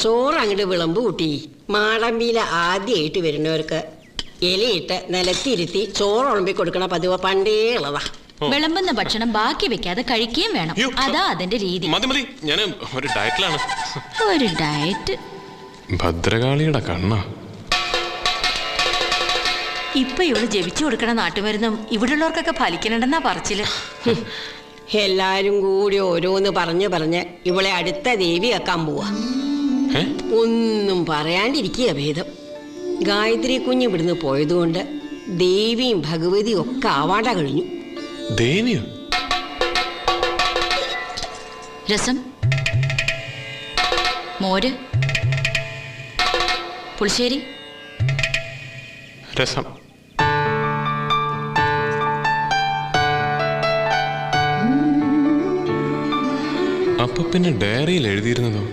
ചോറ് അങ്ങോട്ട് വിളമ്പ് കൂട്ടി. മാടമ്പിയില ആദ്യമായിട്ട് വരുന്നവർക്ക് ഇലയിട്ട് നിലത്തിരുത്തി ചോറ് ഉളമ്പി കൊടുക്കണ പതിവ് പണ്ടേ ഉള്ളതാ. വിളമ്പുന്ന ഭക്ഷണം ബാക്കി വെക്കാതെ കഴിക്കുകയും വേണം. അതാ അതിന്റെ രീതി. ഞാൻ ഒരു ഡയറ്റിലാണ്. ഒരു ഡയറ്റ്. ഭദ്രകാളിയുടെ കണ്ണ. ഇപ്പൊ ഇവള് ജപിച്ചു കൊടുക്കണ നാട്ടുമരുന്നും ഇവിടെയുള്ളവർക്കൊക്കെ ഫലിക്കണമെന്നാ പറച്ചില്. എല്ലാരും കൂടി ഓരോന്ന് പറഞ്ഞ് ഇവളെ അടുത്ത ദേവി വെക്കാൻ പോവാ. ഒന്നും പറയാണ്ടിരിക്കുക ഭേദം. ഗായത്രി കുഞ്ഞ് ഇവിടുന്ന് പോയതുകൊണ്ട് ദേവിയും ഭഗവതിയും ഒക്കെ ആവാണ്ട കഴിഞ്ഞു. ദേവിയോ? രസം, മോര്, പുളിശ്ശേരി. രസം. അപ്പൊ പിന്നെ ഡയറിയിൽ എഴുതിയിരുന്നതോ?